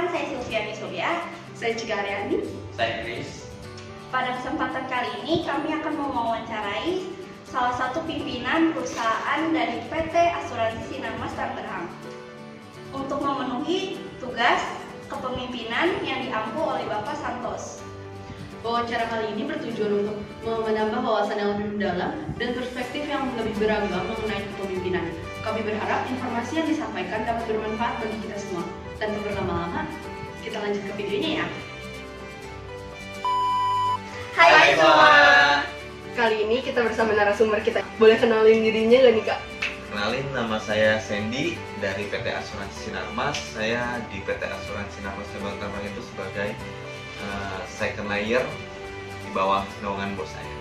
Perkenalkan, saya Silviani Surya. Saya Cika Aryani. Saya Chris. Pada kesempatan kali ini kami akan mewawancarai salah satu pimpinan perusahaan dari PT Asuransi Sinarmas Tangerang untuk memenuhi tugas kepemimpinan yang diampu oleh Bapak Santos. Wawancara kali ini bertujuan untuk menambah wawasan yang lebih mendalam dan perspektif yang lebih beragam mengenai kepemimpinan. Kami berharap informasi yang disampaikan dapat bermanfaat bagi kita semua. Tanpa berlama-lama, kita lanjut ke videonya ya. Hai semua. Kali ini kita bersama narasumber kita. Boleh kenalin dirinya gak nih Kak? Kenalin, nama saya Sandy dari PT Asuransi Sinarmas. Saya di PT Asuransi Sinarmas Tangerang itu sebagai second layer di bawah naungan bos saya.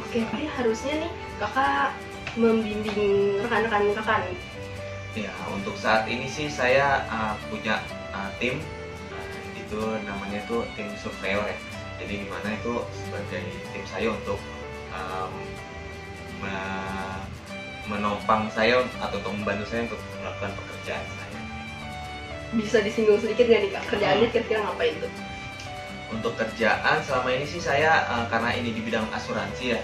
Oke, tapi harusnya nih Kakak membimbing rekan-rekan Kakak nih. Ya, untuk saat ini sih saya punya tim, itu namanya itu tim surveyor ya. Jadi dimana itu sebagai tim saya untuk menopang saya atau untuk membantu saya untuk melakukan pekerjaan saya. Bisa disinggung sedikit nggak nih Kak? Kerjaannya kira-kira ngapain tuh? Untuk kerjaan selama ini sih saya karena ini di bidang asuransi ya,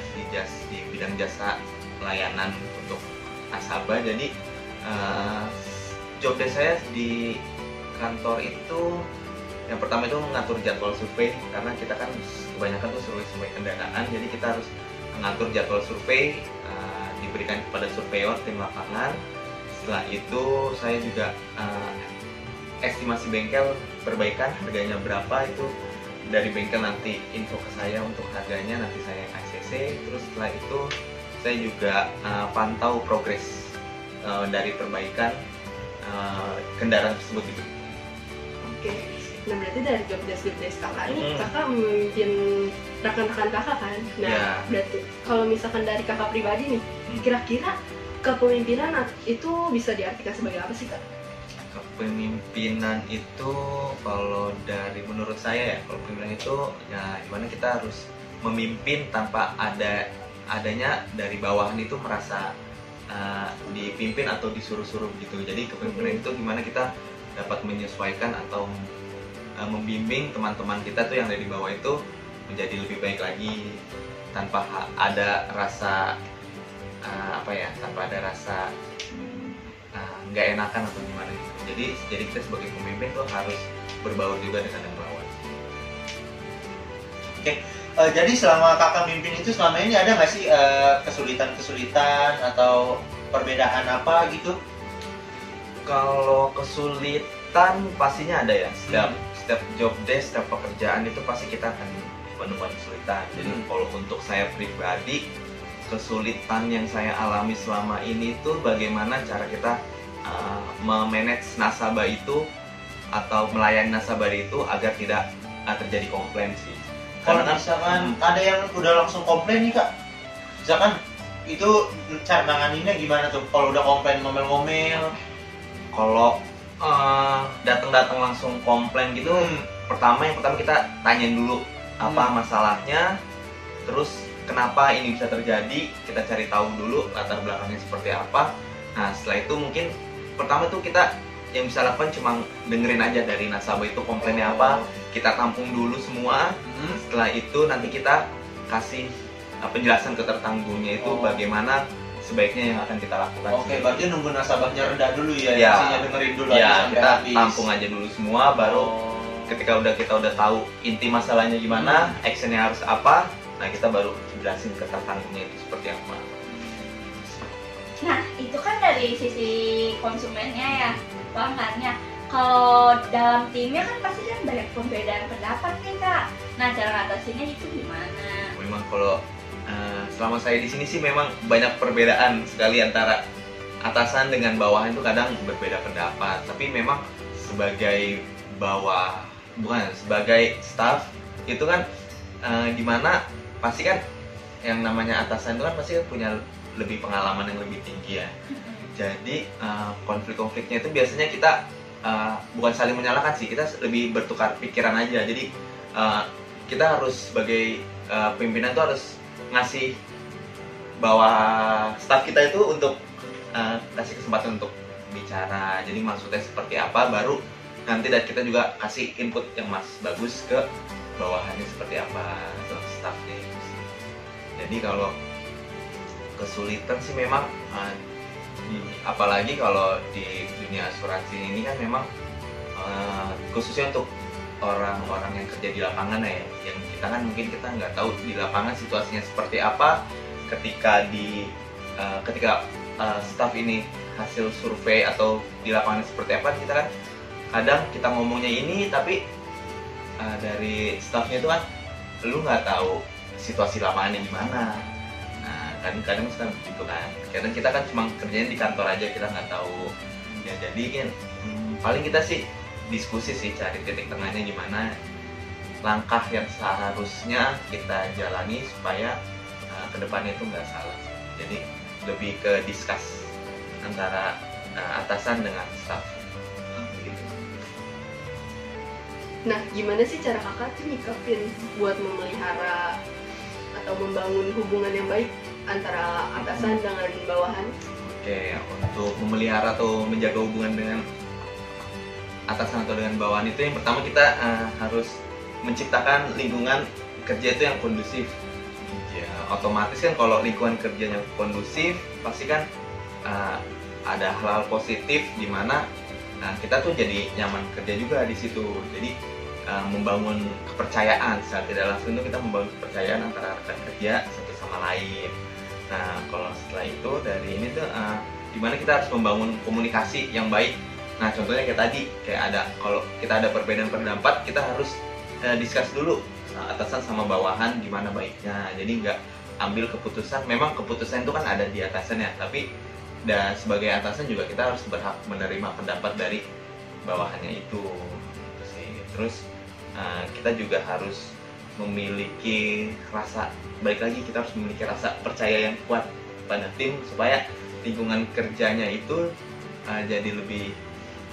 di bidang jasa layanan untuk nasabah, jadi job desk saya di kantor itu yang pertama itu mengatur jadwal survei, karena kita kan kebanyakan tuh survei kendaraan, jadi kita harus mengatur jadwal survei, diberikan kepada surveyor tim lapangan. Setelah itu saya juga estimasi bengkel, perbaikan harganya berapa, itu dari bengkel nanti info ke saya untuk harganya, nanti saya ACC. Terus setelah itu saya juga pantau progres dari perbaikan kendaraan tersebut gitu. Oke, nah berarti dari job desk Kakak ini Kakak memimpin rekan-rekan Kakak kan? Nah Ya. berarti kalau misalkan dari Kakak pribadi nih, kira-kira kepemimpinan itu bisa diartikan sebagai apa sih Kak? Kepemimpinan itu kalau dari menurut saya ya, kalau kepemimpinan itu ya gimana kita harus memimpin tanpa adanya dari bawahan itu merasa dipimpin atau disuruh-suruh gitu. Jadi kepemimpinan itu gimana kita dapat menyesuaikan atau membimbing teman-teman kita tuh yang ada di bawah itu menjadi lebih baik lagi tanpa ada rasa tanpa ada rasa nggak enakan atau gimana gitu. Jadi kita sebagai pemimpin tuh harus berbaur juga dengan yang bawah. Oke, jadi selama kakak mimpin itu selama ini ada nggak sih kesulitan-kesulitan atau perbedaan apa gitu? Kalau kesulitan pastinya ada ya. Setiap job desk, setiap pekerjaan itu pasti kita akan menemukan kesulitan. Jadi kalau untuk saya pribadi, kesulitan yang saya alami selama ini tuh bagaimana cara kita memanage nasabah itu atau melayani nasabah itu agar tidak terjadi komplain sih. Kalau misalkan ada yang udah langsung komplain nih Kak, misalkan itu cara nanganinnya gimana tuh? Kalau udah komplain ngomel-ngomel? Kalau datang langsung komplain gitu, yang pertama kita tanyain dulu apa masalahnya, terus kenapa ini bisa terjadi, kita cari tahu dulu latar belakangnya seperti apa. Nah setelah itu mungkin pertama tuh kita yang bisa lakukan cuma dengerin aja dari nasabah itu komplainnya apa, kita tampung dulu semua. Setelah itu nanti kita kasih penjelasan ke tertanggungnya itu bagaimana sebaiknya yang akan kita lakukan. Oke, berarti nunggu nasabahnya reda dulu ya, Ya. isinya dengerin dulu aja Ya, sampai kita habis. tampung aja dulu semua, baru ketika kita udah tahu inti masalahnya gimana, actionnya harus apa, nah kita baru jelasin ke tertanggungnya itu seperti apa. Nah, itu kan dari sisi konsumennya ya, pelanggannya. Kalau dalam timnya kan pasti kan banyak perbedaan pendapat nih Kak. Nah, cara ngatasinnya itu gimana? Memang kalau selama saya di sini sih memang banyak perbedaan sekali antara atasan dengan bawahan, itu kadang berbeda pendapat. Tapi memang sebagai sebagai staff itu kan dimana pasti kan yang namanya atasan itu kan pasti punya lebih pengalaman yang lebih tinggi ya. Jadi konflik-konfliknya itu biasanya kita bukan saling menyalahkan sih, kita lebih bertukar pikiran aja. Jadi kita harus sebagai pimpinan tuh harus ngasih staff kita itu untuk kasih kesempatan untuk bicara. Jadi maksudnya seperti apa, baru nanti, dan kita juga kasih input yang bagus ke bawahannya seperti apa atau staffnya itu sih. Jadi kalau kesulitan sih memang apalagi kalau di dunia asuransi ini kan memang khususnya untuk orang-orang yang kerja di lapangan ya, yang kita kan mungkin kita nggak tahu di lapangan situasinya seperti apa ketika staff ini hasil survei atau di lapangan seperti apa. Kita kan kadang kita ngomongnya ini tapi dari staffnya itu kan lu nggak tahu situasi lapangannya gimana. Nah kadang-kadang kan begitu kan, kadang kita kan cuma kerjanya di kantor aja, kita nggak tahu ya. Jadi kan paling kita sih diskusi sih, cari titik tengahnya gimana, langkah yang seharusnya kita jalani supaya kedepannya itu nggak salah. Jadi lebih ke discuss antara atasan dengan staff gitu. Nah, gimana sih cara kakak tuh nyikapin buat memelihara atau membangun hubungan yang baik antara atasan dengan bawahan? Oke, untuk memelihara atau menjaga hubungan dengan atasan atau dengan bawahan itu yang pertama kita harus menciptakan lingkungan kerja itu yang kondusif. Ya, otomatis kan kalau lingkungan kerjanya kondusif pasti kan ada hal-hal positif di mana kita tuh jadi nyaman kerja juga di situ. Jadi membangun kepercayaan, secara tidak langsung itu kita membangun kepercayaan antara rekan kerja satu sama lain. Nah kalau setelah itu dari ini tuh dimana kita harus membangun komunikasi yang baik. Nah contohnya kayak tadi, kalau kita ada perbedaan pendapat, kita harus discuss dulu atasan sama bawahan gimana baiknya. Jadi nggak ambil keputusan, memang keputusan itu kan ada di atasan ya, tapi sebagai atasan juga kita harus berhak menerima pendapat dari bawahannya itu sih. Terus kita juga harus memiliki rasa, balik lagi kita harus memiliki rasa percaya yang kuat pada tim supaya lingkungan kerjanya itu jadi lebih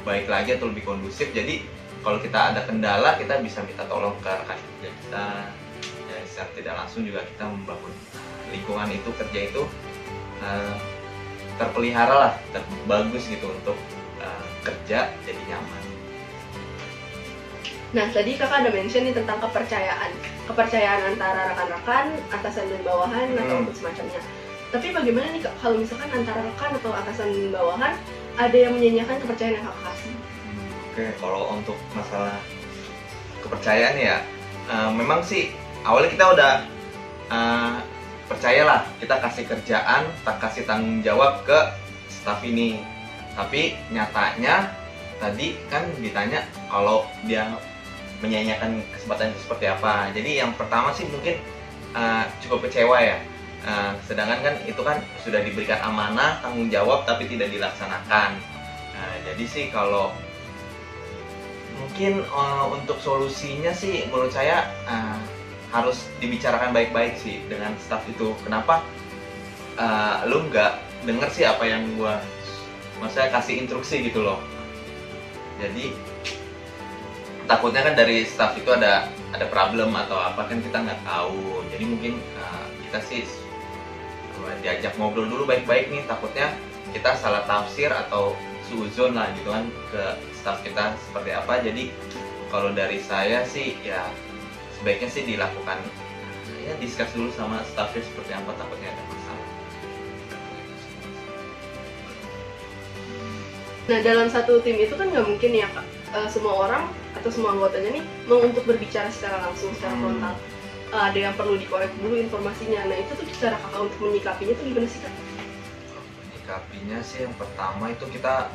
baik lagi atau lebih kondusif. Jadi kalau kita ada kendala kita bisa minta tolong ke rekan kerja kita ya, secara tidak langsung juga kita membangun lingkungan itu kerja itu terpelihara lah, bagus gitu untuk kerja jadi nyaman. Nah, tadi kakak ada mention nih tentang kepercayaan antara rekan-rekan, atasan dan bawahan atau semacamnya. Tapi bagaimana nih Kak, kalau misalkan antara rekan atau atasan dan bawahan ada yang menyanyiakan kepercayaan yang kakak kasih? Oke, kalau untuk masalah kepercayaan ya, memang sih awalnya kita udah percayalah, kita kasih kerjaan, kita kasih tanggung jawab ke staff ini. Tapi nyatanya tadi kan ditanya kalau dia menyanyiakan kesempatan itu seperti apa. Jadi yang pertama sih mungkin cukup kecewa ya. Sedangkan kan itu kan sudah diberikan amanah, tanggung jawab tapi tidak dilaksanakan. Jadi sih kalau mungkin untuk solusinya sih menurut saya harus dibicarakan baik-baik sih dengan staff itu. Kenapa lu nggak denger sih apa yang gua maksudnya kasih instruksi gitu loh. Jadi takutnya kan dari staff itu ada problem atau apa kan kita nggak tahu. Jadi mungkin kita sih diajak ngobrol dulu baik-baik nih, takutnya kita salah tafsir atau suzon lah gitu kan ke staff kita seperti apa. Jadi kalau dari saya sih ya sebaiknya sih dilakukan ya discuss dulu sama staffnya seperti apa, takutnya ada masalah. Nah, dalam satu tim itu kan nggak mungkin ya Kak, semua orang atau semua anggotanya nih mau untuk berbicara secara langsung, secara frontal. Ada yang perlu dikorek dulu informasinya. Nah, itu tuh cara kakak untuk menyikapinya tuh gimana sih Kak? Menyikapinya sih yang pertama itu kita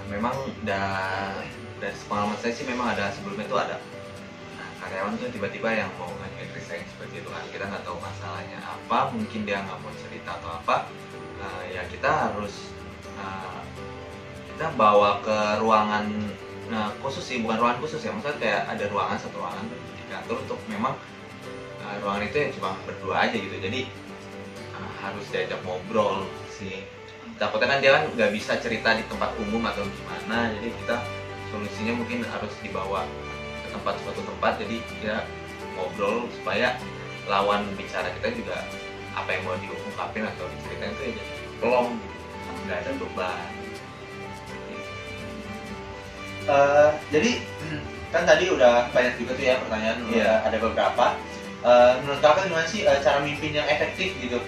memang dari pengalaman saya sih memang ada sebelumnya tuh ada karyawan tuh tiba-tiba yang mau ngajuin resign seperti itu kan. Kita nggak tahu masalahnya apa, mungkin dia nggak mau cerita atau apa. Ya kita harus kita bawa ke ruangan khusus sih, bukan ruangan khusus ya, maksudnya kayak ada ruangan, satu ruangan di kantor untuk memang ruangan itu ya cuma berdua aja gitu. Jadi harus diajak ngobrol sih. Takutnya kan dia kan nggak bisa cerita di tempat umum atau gimana. Jadi kita solusinya mungkin harus dibawa ke suatu tempat. Jadi ya ngobrol supaya lawan bicara kita juga apa yang mau diungkapin atau diceritain itu ya jadi pelong gitu, nggak ada beban. Jadi kan tadi udah banyak juga tuh ya pertanyaan, Iya. ada beberapa. Menurut kakak gimana sih cara mimpin yang efektif gitu?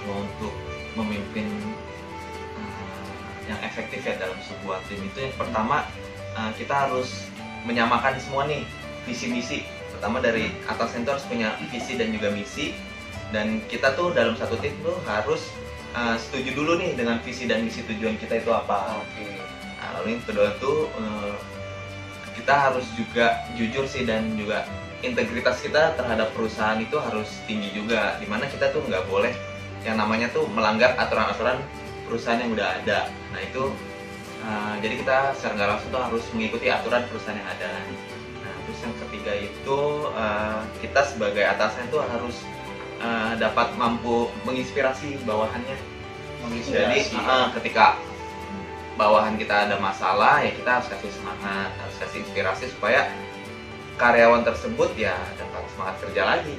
Kalau untuk memimpin yang efektif ya dalam sebuah tim itu yang pertama kita harus menyamakan semua nih visi misi. Pertama dari atasan itu harus punya visi dan juga misi, dan kita tuh dalam satu tim tuh harus setuju dulu nih dengan visi dan misi tujuan kita itu apa. Oke. Nah, lalu yang kedua tuh kita harus juga jujur sih, dan juga integritas kita terhadap perusahaan itu harus tinggi juga, dimana kita tuh nggak boleh yang namanya tuh melanggar aturan-aturan perusahaan yang udah ada. Nah itu jadi kita secara nggak langsung tuh harus mengikuti aturan perusahaan yang ada. Nah terus yang ketiga itu kita sebagai atasan tuh harus dapat mampu menginspirasi bawahannya. Jadi ketika bawahan kita ada masalah ya kita harus kasih semangat, harus kasih inspirasi supaya karyawan tersebut ya dapat semangat kerja lagi.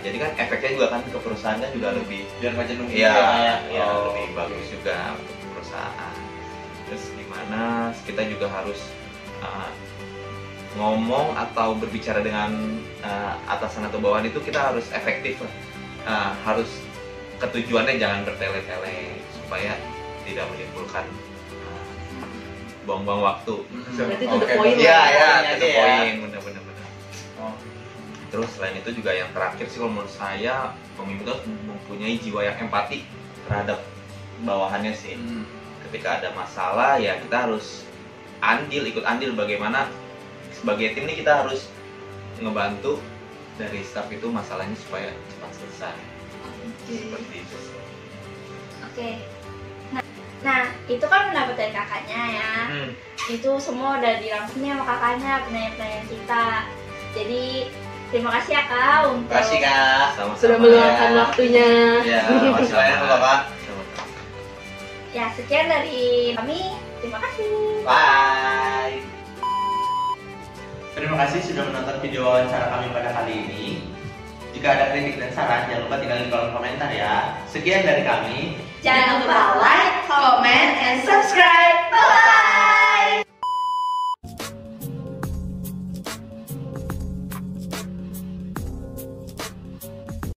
Jadi kan efeknya juga kan ke perusahaan kan juga lebih Biar nggak jenuh ya, gitu ya. lebih bagus juga untuk perusahaan. Terus gimana kita juga harus ngomong atau berbicara dengan atasan atau bawahan itu kita harus efektif lah. Harus ketujuannya jangan bertele-tele supaya tidak menimbulkan buang-buang waktu. Berarti to the Oke, point Iya, lah. ya, Poinnya itu aja ya. poin, bener-bener. Oh. Terus selain itu juga yang terakhir sih kalau menurut saya pemimpin itu harus mempunyai jiwa yang empati terhadap bawahannya sih. Ketika ada masalah ya kita harus ikut andil bagaimana sebagai tim ini kita harus ngebantu dari staff itu masalahnya supaya cepat selesai. Seperti itu. Oke. Nah, itu kan pendapat dari kakaknya ya. Itu semua udah dirangkum sama kakaknya, penanya-penanya kita. Jadi terima kasih ya Kak untuk Terima kasih Kak. Sama-sama. Sudah meluangkan Ya. waktunya. Ya, masih lain dulu Kak. Sama-sama. Ya, sekian dari kami. Terima kasih. Bye. Terima kasih sudah menonton video wawancara kami pada kali ini. Jika ada kritik dan saran, jangan lupa tinggalin di kolom komentar ya. Sekian dari kami. Jangan lupa like, comment, and subscribe. Bye.